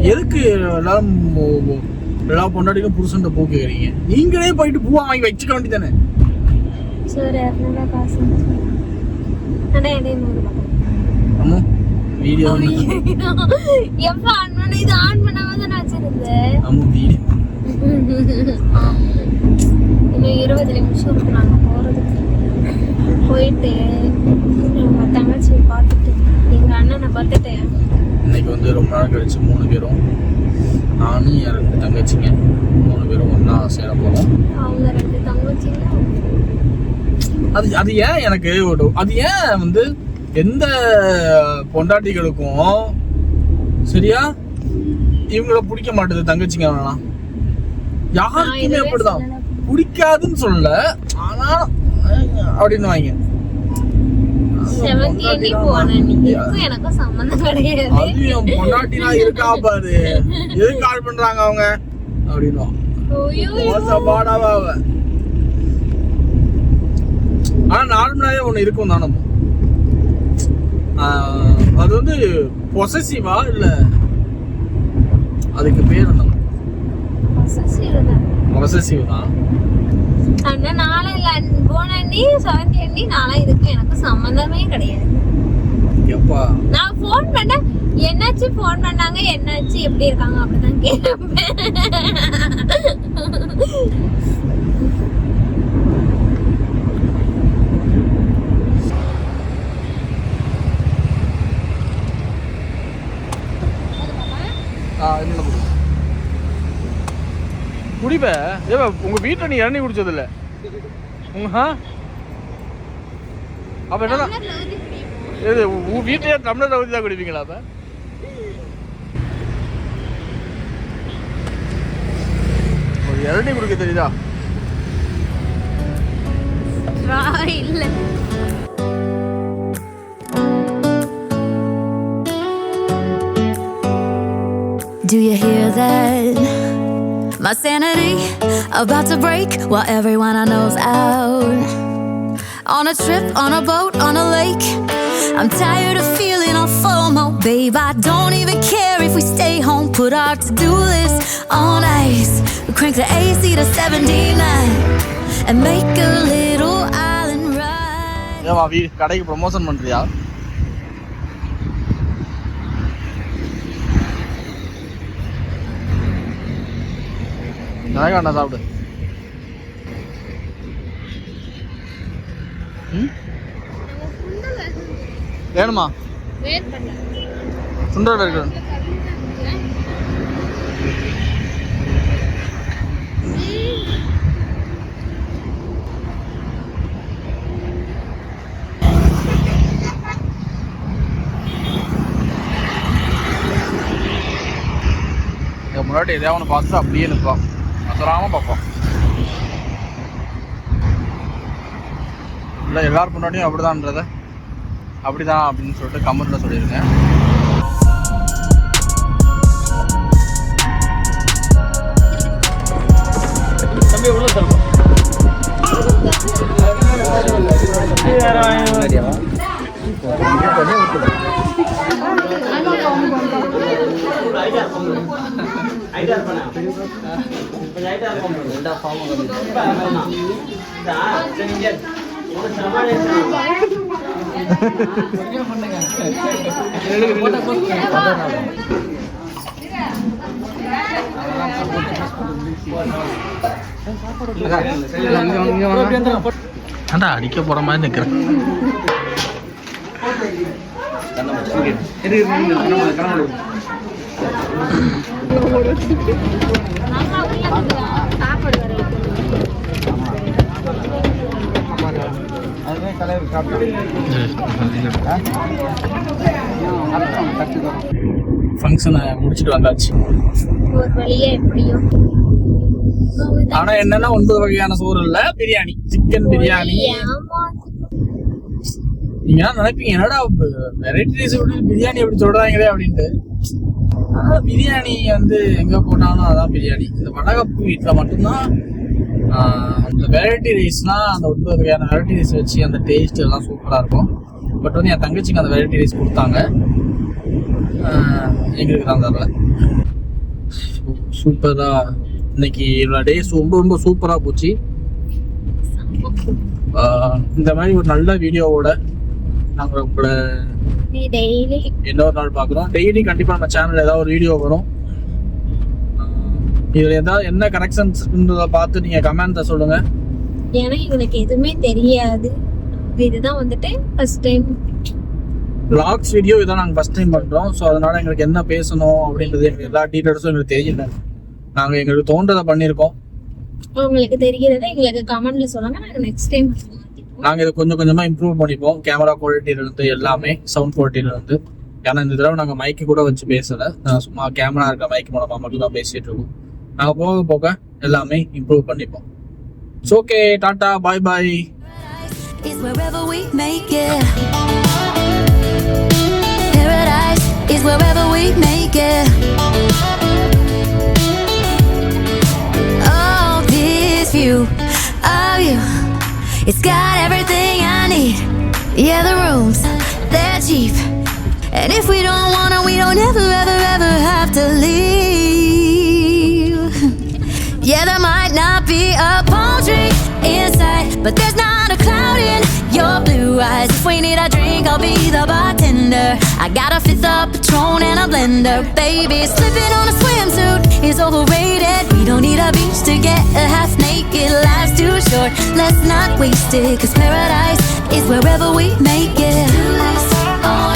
எதுக்கு எல்லா பொண்டாட்டிக்கும் புருஷன் பூ கேக்குறீங்க? நீங்களே போயிட்டு பூவா வாங்கி வச்சுக்க வேண்டியதானே. சரி, 200 காசு. அம்மா வீடியோ எப்ப ஆன் பண்ண? இது ஆன் பண்ணாம தான் வச்சிருந்தேன். அம்மா வீடியோ இன்னும் 20 நிமிஷம் இருக்கு நாங்க போறதுக்கு. போயிட்டு எங்க தங்கச்சியை பார்த்துட்டு எங்க அண்ணனை பார்த்துட்டு இன்னைக்கு வந்து ரொம்ப நாள் கழிச்சு 3 பேரும், நானும் என் 2 தங்கச்சிங்க 3 பேரும் ஒன்றா சேர போகிறோம். அவங்க 2 தங்கச்சிங்க. அது ஏன் எனக்கு அது ஏன் வந்து எந்த பொண்டாட்டிகளுக்கும் சரியா இவங்கள பிடிக்க மாட்டேது தங்கச்சிங்க வேணாம். யாருக்குமே அப்படிதான் பிடிக்காதுன்னு சொல்லல, ஆனா அப்படின்னு வாங்க. பொண்டாட்டினா இருக்கா பாரு, எதுக்கு கால் பண்றாங்க அவங்க அப்படின்னு. ஆனா நார்மலாவே ஒண்ணு இருக்கும் தான். நம்ம அது வந்து பொசசிவா இல்ல அதுக்கு பேர் என்ன? பொசசிவ் தான். அண்ணா நாளை போனி 7th அண்ணி நாளை இதுக்கு எனக்கு சம்பந்தமே கிடையாது. எப்பா நான் ஃபோன் பண்ண என்னாச்சு, ஃபோன் பண்ணாங்க என்னாச்சு எப்படி இருக்காங்க அப்படிதான் கேட்பேன். குடிப்ப உங்க வீட்டுல நீ இறங்கி குடிச்சது இல்ல அப்ப என்னதான் உங்க வீட்லயே டம்ளர் ஊத்தி தான் குடிப்பீங்களா? அப்ப ஒரு இறங்கி குடிக்க தெரியுதா? இல்ல Do you hear that? My sanity about to break while everyone I know's out. On a trip, on a boat, on a lake. I'm tired of feeling all FOMO. Babe, I don't even care if we stay home. Put our to-do list on ice. We crank the AC to 79 and make a little island ride. ஏவா கடைக்கு promotion பண்றியா? நான் வேண்டாம் சாப்பிடு. வேணுமா? சுண்டல் இருக்கு. முன்னாடி எதையாவது ஒன்று பார்த்துட்டு அப்படியே நிற்போம், அசராம பார்ப்போம். இல்லை எல்லாரும் முன்னாடியும் அப்படிதான்றத அப்படிதான் அப்படின்னு சொல்லிட்டு கமெண்ட்ல சொல்லிடுங்க. தம்பி உள்ள சொல்லுவோம். அடிக்க போற மாதிரி நிக்கிறேன். ஃபங்க்ஷனை முடிச்சுட்டு வந்தாச்சு. ஆனா என்னன்னா 9 வகையான சோறு இல்ல, பிரியாணி, சிக்கன் பிரியாணி. நீங்க நினைப்பீங்க என்னடா வெரைட்டி ரைஸ் பிரியாணி எப்படி சொல்றாங்களே அப்படின்ட்டு. பிரியாணி வந்து எங்க போனாலும் அதான் பிரியாணி. இந்த வடகப்பு வீட்டுல மட்டும்தான் அந்த வெரைட்டி ரைஸ்னா அந்த 9 வகையான வெரைட்டி ரைஸ் வச்சு அந்த டேஸ்ட் எல்லாம் சூப்பரா இருக்கும். பட் வந்து என் தங்கச்சிக்கு அந்த வெரைட்டி ரைஸ் கொடுத்தாங்க. எங்களுக்கு தான் தரல. சூப்பரா இன்னைக்கு என்னோட டேஸ் ரொம்ப ரொம்ப சூப்பரா போச்சு. இந்த மாதிரி ஒரு நல்ல வீடியோவோட நாங்கள் உங்களை டெய்லி இன்னொரு நாள் பார்க்குறோம். டெய்லி கண்டிப்பாக நம்ம சேனலில் ஏதாவது ஒரு வீடியோ வரும். இதில் ஏதாவது என்ன கரெக்ஷன்ஸ் பார்த்து நீங்கள் கமெண்ட்டை சொல்லுங்கள். ஏன்னா எங்களுக்கு எதுவுமே தெரியாது. இதுதான் வந்துட்டு ஃபர்ஸ்ட் டைம் vlogs வீடியோ இதான் நாங்கள் ஃபர்ஸ்ட் டைம் பண்ணுறோம். ஸோ அதனால எங்களுக்கு என்ன பேசணும் அப்படின்றது எங்களுக்கு எல்லா டீட்டெயில்ஸும் எங்களுக்கு தெரியல. நாங்கள் எங்களுக்கு தோன்றதை பண்ணியிருக்கோம். உங்களுக்கு தெரிகிறத எங்களுக்கு கமெண்ட்ல சொல்லுங்க. நாங்கள் நெக்ஸ்ட் டைம் நாங்கள் இதை கொஞ்சம் கொஞ்சமாக இம்ப்ரூவ் பண்ணிப்போம். கேமரா குவாலிட்டியிலேருந்து எல்லாமே, சவுண்ட் குவாலிட்டியிலேருந்து. ஏன்னா இந்த தடவை நாங்கள் மைக்கு கூட வச்சு பேசலை. சும்மா கேமரா இருக்க மைக் மூலமாக மட்டும் தான் பேசிகிட்டு இருக்கோம். நாங்கள் போக போக எல்லாமே இம்ப்ரூவ் பண்ணிப்போம். It's okay, tata, bye bye. Is wherever we make it. Paradise is wherever we make it. Oh, this view of you, it's got everything I need. Yeah, the rooms, they're cheap. And if we don't wanna, we don't ever, ever, ever have to leave. Yeah, there might not be a palm tree inside, but there's not a cloud in your blue eyes. If we need a drink, I'll be the bartender. I got a fifth of Patron and a blender. Baby, slipping on a swimsuit is overrated. We don't need a beach to get a half naked. Life's too short, let's not waste it. 'Cause paradise is wherever we make it. All